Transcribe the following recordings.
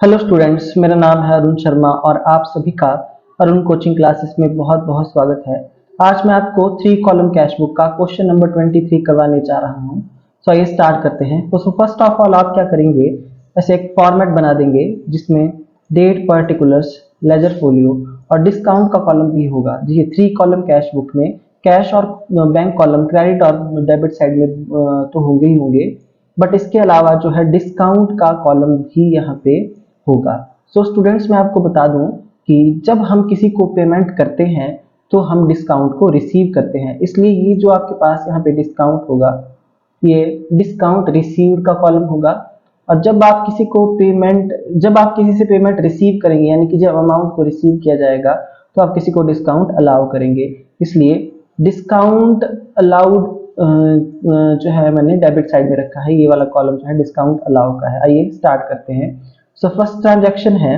Hello students, मेरा नाम है अरुण शर्मा और आप सभी का अरुण कोचिंग क्लासेस में बहुत बहुत स्वागत है। आज मैं आपको 3 कॉलम कैश बुक का क्वेश्चन नंबर 23 करवाने जा रहा हूं। तो आइए स्टार्ट करते हैं। तो फर्स्ट ऑफ ऑल आप क्या करेंगे, ऐसे एक फॉर्मेट बना देंगे जिसमें डेट, पर्टिकुलर्स, लेजर फोलियो और डिस्काउंट का कॉलम भी होगा। जी, 3 कॉलम कैश बुक में कैश और बैंक कॉलम, क्रेडिट और डेबिट साइड में तो होंगे ही होंगे, बट इसके अलावा जो है डिस्काउंट का कॉलम भी यहाँ पे होगा। सो स्टूडेंट्स, मैं आपको बता दूं कि जब हम किसी को पेमेंट करते हैं तो हम डिस्काउंट को रिसीव करते हैं, इसलिए ये जो आपके पास यहाँ पे डिस्काउंट होगा, ये डिस्काउंट रिसीव्ड का कॉलम होगा। और जब आप किसी से पेमेंट रिसीव करेंगे, यानी कि जब अमाउंट को रिसीव किया जाएगा, तो आप किसी को डिस्काउंट अलाउ करेंगे, इसलिए डिस्काउंट अलाउड जो है मैंने डेबिट साइड में रखा है। ये वाला कॉलम जो है डिस्काउंट अलाउ का है। आइए स्टार्ट करते हैं। सो फर्स्ट ट्रांजैक्शन है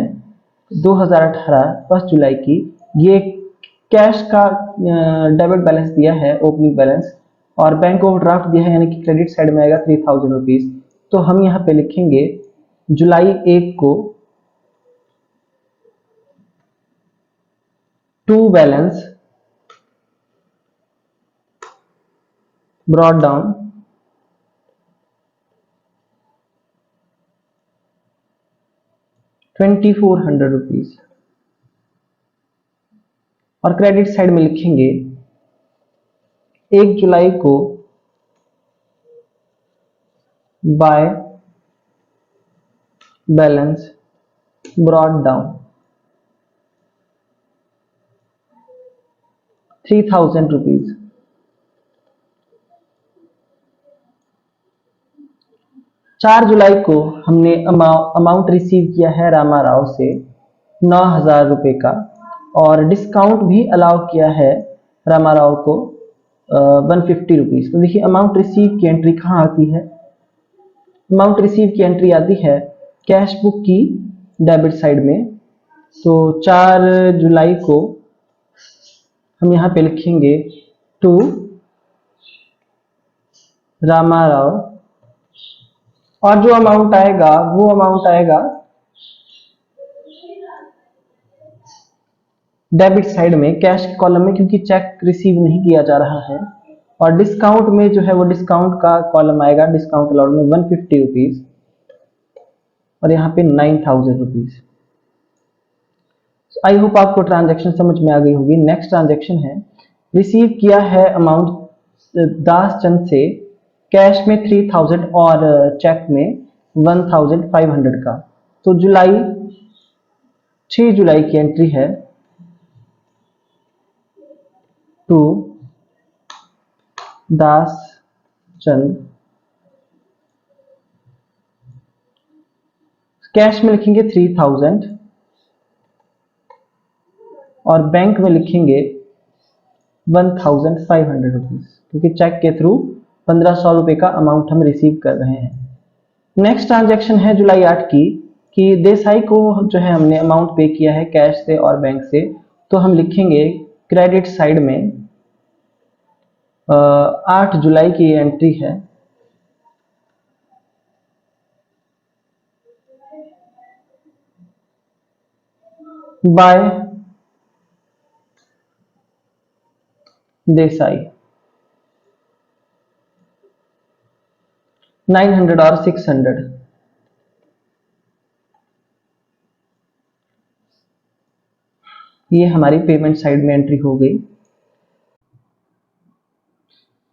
2018 1 जुलाई की। ये कैश का डेबिट बैलेंस दिया है, ओपनिंग बैलेंस, और बैंक ओवरड्राफ्ट दिया है, यानी कि क्रेडिट साइड में आएगा 3000 रुपीज। तो हम यहाँ पे लिखेंगे जुलाई 1 को to balance brought down 2400 rupees, और क्रेडिट साइड में लिखेंगे 1 जुलाई को by balance brought down 3000 rupees. 4 जुलाई को हमने अमाउंट रिसीव किया है रामा राव से 9000 रुपये का, और डिस्काउंट भी अलाउ किया है रामा राव को 150 रुपीज। तो देखिए, अमाउंट रिसीव की एंट्री कहाँ आती है? अमाउंट रिसीव की एंट्री आती है कैश बुक की डेबिट साइड में। तो 4 जुलाई को हम यहाँ पे लिखेंगे टू रामा राव, और जो अमाउंट आएगा वो अमाउंट आएगा डेबिट साइड में, कैश कॉलम में, क्योंकि चेक रिसीव नहीं किया जा रहा है। और डिस्काउंट में जो है वो डिस्काउंट का कॉलम आएगा, डिस्काउंट अलाउड में 150 रुपीज, और यहाँ पे 9000 रुपीज। आई होप आपको ट्रांजेक्शन समझ में आ गई होगी। नेक्स्ट ट्रांजेक्शन है, रिसीव किया है अमाउंट दास चंद से कैश में 3000 और चेक में 1500 का। तो 6 जुलाई की एंट्री है टू दास चंद, कैश में लिखेंगे 3000 और बैंक में लिखेंगे 1500 रुपीज, क्योंकि चेक के थ्रू 1500 रुपए का अमाउंट हम रिसीव कर रहे हैं। नेक्स्ट ट्रांजेक्शन है जुलाई 8 की, कि देसाई को जो है हमने अमाउंट पे किया है कैश से और बैंक से। तो हम लिखेंगे क्रेडिट साइड में 8 जुलाई की एंट्री है बाय देसाई 900 और 600। ये हमारी पेमेंट साइड में एंट्री हो गई।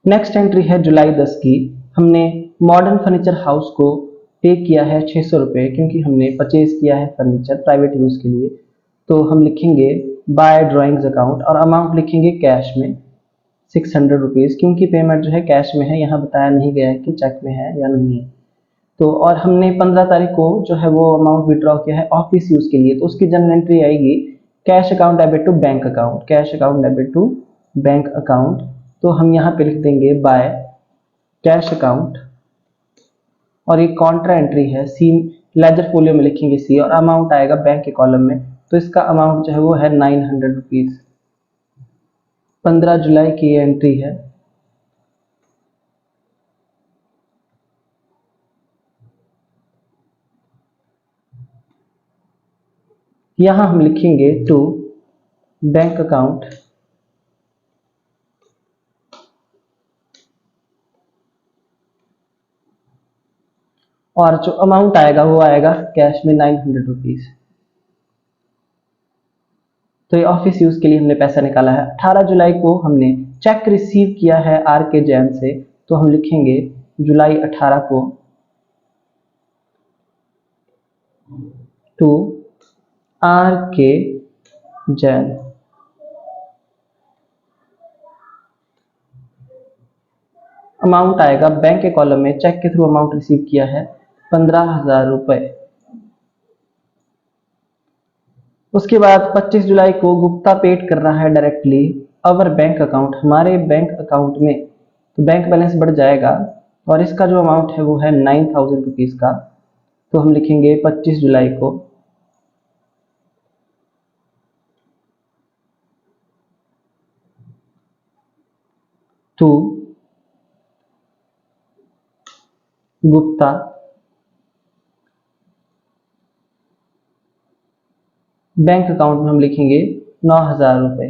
नेक्स्ट एंट्री है जुलाई 10 की। हमने मॉडर्न फर्नीचर हाउस को पे किया है 600 रुपये, क्योंकि हमने परचेज किया है फर्नीचर प्राइवेट यूज के लिए। तो हम लिखेंगे बाय ड्राइंग्स अकाउंट, और अमाउंट लिखेंगे कैश में 600 रुपीज, क्योंकि पेमेंट जो है कैश में है, यहाँ बताया नहीं गया है कि चेक में है या नहीं है। तो और हमने 15 तारीख को जो है वो अमाउंट विड्रॉ किया है ऑफिस यूज के लिए, तो उसकी जनरल एंट्री आएगी cash account debit to bank account, cash account debit to bank account. तो हम यहाँ पे लिख देंगे बाय कैश अकाउंट, और ये कॉन्ट्रा एंट्री है सी, लेजर फोलियो में लिखेंगे सी, और अमाउंट आएगा बैंक के कॉलम में। तो इसका अमाउंट जो है वो है 900 रुपीज। 15 जुलाई की एंट्री है। यहाँ हम लिखेंगे टू बैंक अकाउंट और जो अमाउंट आएगा वो आएगा कैश में 900 रुपीज। तो ये ऑफिस यूज के लिए हमने पैसा निकाला है। 18 जुलाई को हमने चेक रिसीव किया है आर के जैन से, तो हम लिखेंगे जुलाई 18 को टू आर के जैन। अमाउंट आएगा बैंक के कॉलम में, चेक के थ्रू अमाउंट रिसीव किया है 15,000 रुपए। उसके बाद 25 जुलाई को गुप्ता पेड कर रहा है डायरेक्टली अवर बैंक अकाउंट, हमारे बैंक अकाउंट में, तो बैंक बैलेंस बढ़ जाएगा और इसका जो अमाउंट है वो है 9,000 रुपीज का। तो हम लिखेंगे 25 जुलाई को टू गुप्ता बैंक अकाउंट में हम लिखेंगे 9,000 रुपए।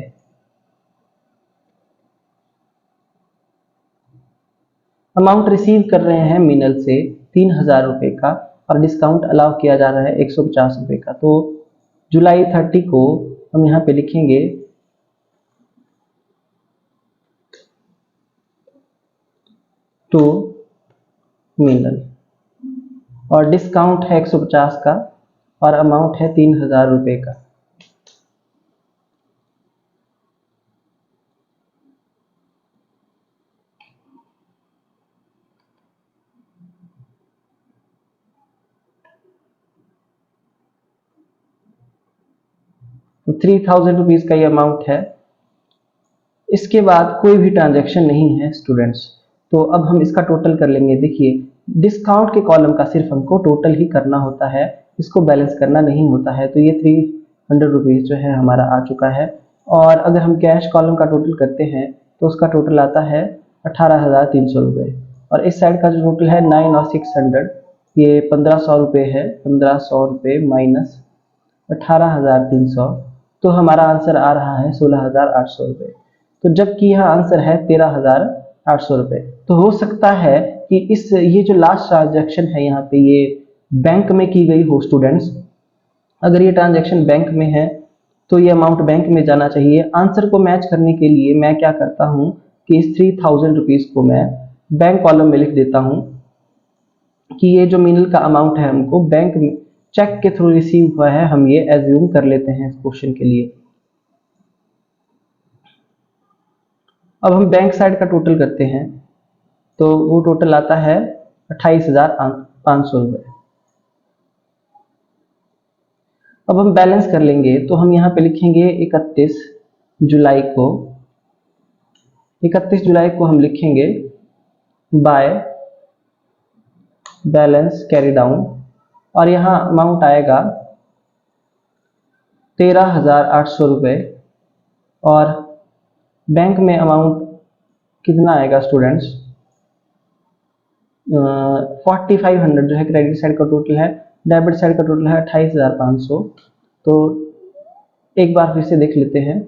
अमाउंट रिसीव कर रहे हैं मीनल से 3,000 रुपए का और डिस्काउंट अलाउ किया जा रहा है 150 रुपए का। तो जुलाई 30 को हम यहाँ पे लिखेंगे टू मीनल और डिस्काउंट है 150 का और अमाउंट है 3,000 रुपए का। तो 3,000 रुपीज का ये अमाउंट है। इसके बाद कोई भी ट्रांजैक्शन नहीं है स्टूडेंट्स, तो अब हम इसका टोटल कर लेंगे। देखिए डिस्काउंट के कॉलम का सिर्फ हमको टोटल ही करना होता है, इसको बैलेंस करना नहीं होता है। तो ये 300 रुपीज जो है हमारा आ चुका है। और अगर हम कैश कॉलम का टोटल करते हैं तो उसका टोटल आता है 18,300 रुपये और इस साइड का जो टोटल है 9 और 600, ये 1,500 रुपये है। 1,500 रुपये माइनस 18,300, तो हमारा आंसर आ रहा है 16,800 रुपये। तो जबकि यहाँ आंसर है 13,800 रुपये। तो हो सकता है कि ये जो लास्ट ट्रांजैक्शन है यहाँ पे ये बैंक में की गई हो स्टूडेंट्स। अगर ये ट्रांजैक्शन बैंक में है तो ये अमाउंट बैंक में जाना चाहिए। आंसर को मैच करने के लिए मैं क्या करता हूँ कि इस 3,000 रुपीज को मैं बैंक कॉलम में लिख देता हूँ कि ये जो मीनल का अमाउंट है हमको बैंक में चेक के थ्रू रिसीव हुआ है, हम ये एज्यूम कर लेते हैं इस क्वेश्चन के लिए। अब हम बैंक साइड का टोटल करते हैं तो वो टोटल आता है 28,500 रुपये। अब हम बैलेंस कर लेंगे तो हम यहाँ पे लिखेंगे 31 जुलाई को। 31 जुलाई को हम लिखेंगे बाय बैलेंस कैरी डाउन और यहाँ अमाउंट आएगा 13,800 रुपये और बैंक में अमाउंट कितना आएगा स्टूडेंट्स 4,500 जो है क्रेडिट साइड का टोटल है। डेबिट साइड का टोटल है 28,500। तो एक बार फिर से देख लेते हैं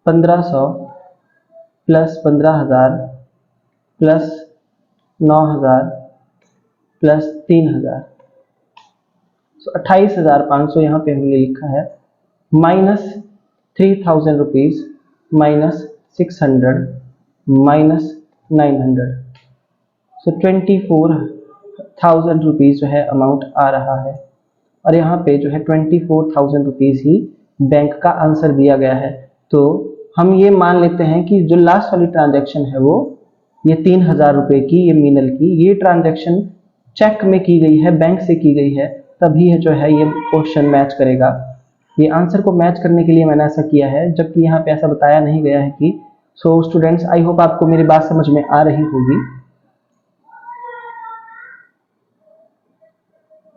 1,500 प्लस 15,000 प्लस 9,000 प्लस 3,000, तो 28,500 यहाँ पे हमने लिखा है माइनस 3,000 रुपीज माइनस 600 माइनस 900, सो 24,000 रुपीज जो है अमाउंट आ रहा है। और यहाँ पे जो है 24,000 रुपीज ही बैंक का आंसर दिया गया है। तो हम ये मान लेते हैं कि जो लास्ट वाली ट्रांजैक्शन है वो ये 3,000 रुपये की, ये मीनल की, ये ट्रांजैक्शन चेक में की गई है, बैंक से की गई है, तभी है जो है ये क्वेश्चन मैच करेगा। ये आंसर को मैच करने के लिए मैंने ऐसा किया है, जबकि यहाँ पे ऐसा बताया नहीं गया है कि। सो स्टूडेंट्स आई होप आपको मेरी बात समझ में आ रही होगी।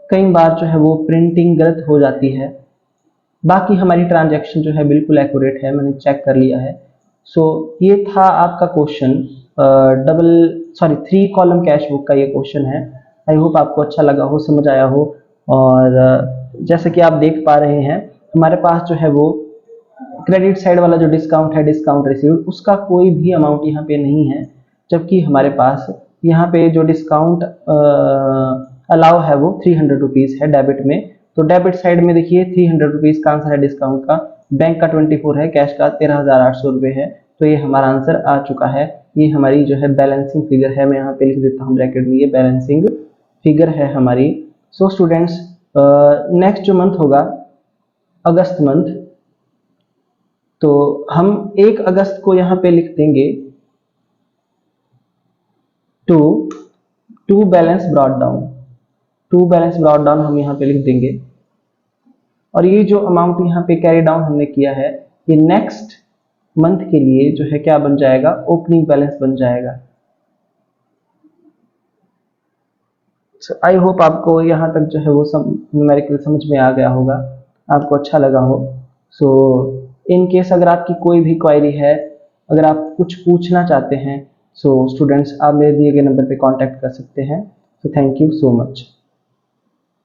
कई बार जो है वो प्रिंटिंग गलत हो जाती है, बाकी हमारी ट्रांजैक्शन जो है बिल्कुल एक्यूरेट है, मैंने चेक कर लिया है। सो ये था आपका क्वेश्चन 3 कॉलम कैश बुक का ये क्वेश्चन है। आई होप आपको अच्छा लगा हो, समझ आया हो। और जैसे कि आप देख पा रहे हैं हमारे पास जो है वो क्रेडिट साइड वाला जो डिस्काउंट है, डिस्काउंट रिसीव्ड, उसका कोई भी अमाउंट यहाँ पे नहीं है, जबकि हमारे पास यहाँ पे जो डिस्काउंट अलाउ है वो 300 रुपीज़ है डेबिट में। तो डेबिट साइड में देखिए 300 रुपीज़ का आंसर है डिस्काउंट का, बैंक का 24 है, कैश का 13,800 रुपये है। तो ये हमारा आंसर आ चुका है। ये हमारी जो है बैलेंसिंग फिगर है, मैं यहाँ पे लिख देता हूँ ब्रैकेट में, ये बैलेंसिंग फिगर है हमारी। सो स्टूडेंट्स, नेक्स्ट जो मंथ होगा अगस्त मंथ, तो हम 1 अगस्त को यहाँ पे लिख देंगे to balance brought down, to balance brought down हम यहाँ पे लिख देंगे। और ये जो अमाउंट यहाँ पे कैरी डाउन हमने किया है, ये नेक्स्ट मंथ के लिए जो है क्या बन जाएगा, ओपनिंग बैलेंस बन जाएगा। आई होप आपको यहाँ तक जो है वो सब न्यूमेरिकल समझ में आ गया होगा, आपको अच्छा लगा हो। सो इन केस अगर आपकी कोई भी क्वायरी है, अगर आप कुछ पूछना चाहते हैं, सो स्टूडेंट्स आप मेरे दिए गए नंबर पे कांटेक्ट कर सकते हैं। So thank you so much.